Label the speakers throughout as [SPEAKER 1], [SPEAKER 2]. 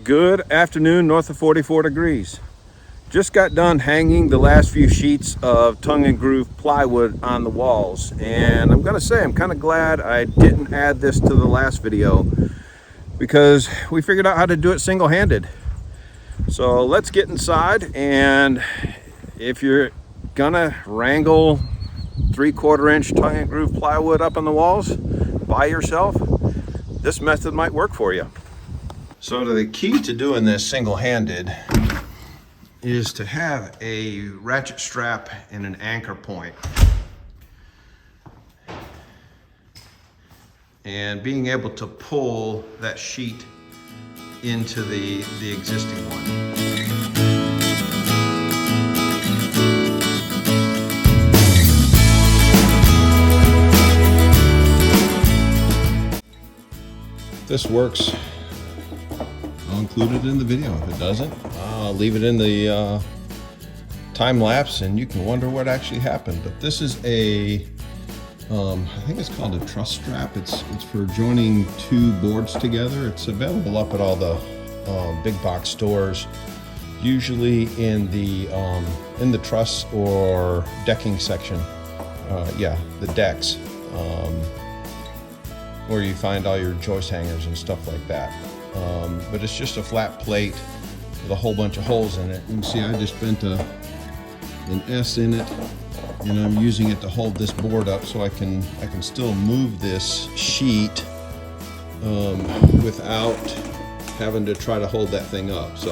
[SPEAKER 1] Good afternoon north of 44 degrees. Just got done hanging the last few sheets of tongue and groove plywood on the walls, and I'm gonna say I'm kind of glad I didn't add this to the last video because we figured out how to do it single-handed. So let's get inside, and if you're gonna wrangle 3/4 inch tongue and groove plywood up on the walls by yourself, this method might work for you. So the key to doing this single-handed is to have a ratchet strap and an anchor point. And being able to pull that sheet into the existing one. If this works, I'll include it in the video. If it doesn't, I'll leave it in the time lapse and you can wonder what actually happened. But this is a, I think it's called a truss strap. It's for joining two boards together. It's available up at all the big box stores, usually in the truss or decking section. Yeah, the decks, where you find all your joist hangers and stuff like that. But it's just a flat plate with a whole bunch of holes in it. You can see I just bent an S in it, and I'm using it to hold this board up so I can still move this sheet without having to try to hold that thing up. So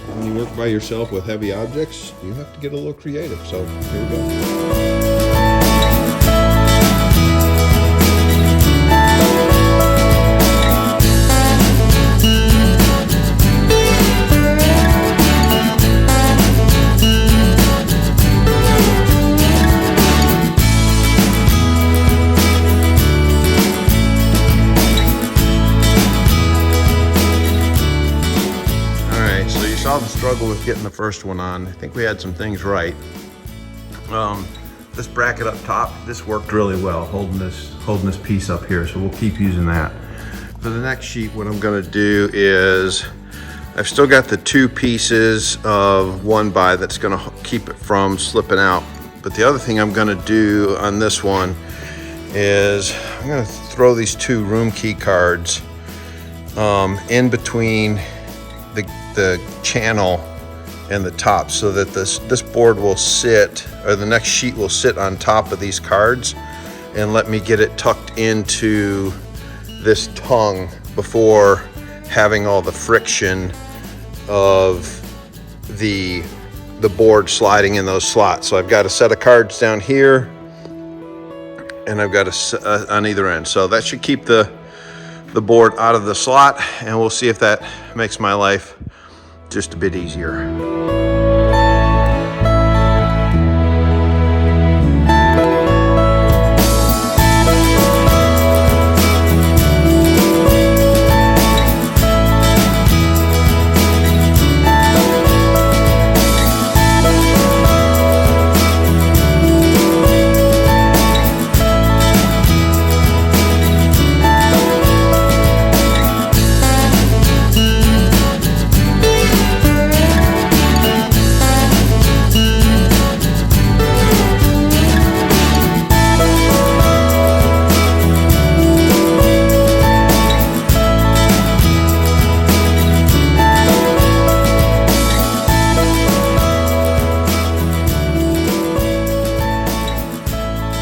[SPEAKER 1] when you work by yourself with heavy objects, you have to get a little creative. So here we go. Saw the struggle with getting the first one on. I think we had some things right. This bracket up top, this worked really well, holding this piece up here, so we'll keep using that. For the next sheet, what I'm gonna do is, I've still got the two pieces of 1x that's gonna keep it from slipping out. But the other thing I'm gonna do on this one is I'm gonna throw these two room key cards in between the channel and the top, so that this board will sit, or the next sheet will sit on top of these cards, and let me get it tucked into this tongue before having all the friction of the board sliding in those slots. So I've got a set of cards down here, and I've got a on either end. So that should keep the board out of the slot, and we'll see if that makes my life just a bit easier.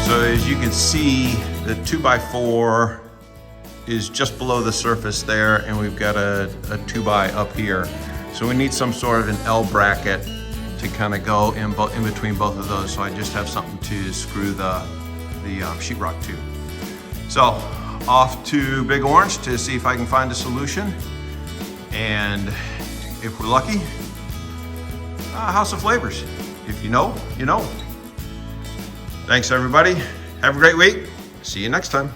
[SPEAKER 1] So as you can see, the 2x4 is just below the surface there, and we've got a 2x up here. So we need some sort of an L bracket to kind of go in between both of those. So I just have something to screw the sheetrock to. So off to Big Orange to see if I can find a solution. And if we're lucky, House of Flavors. If you know, you know. Thanks everybody. Have a great week. See you next time.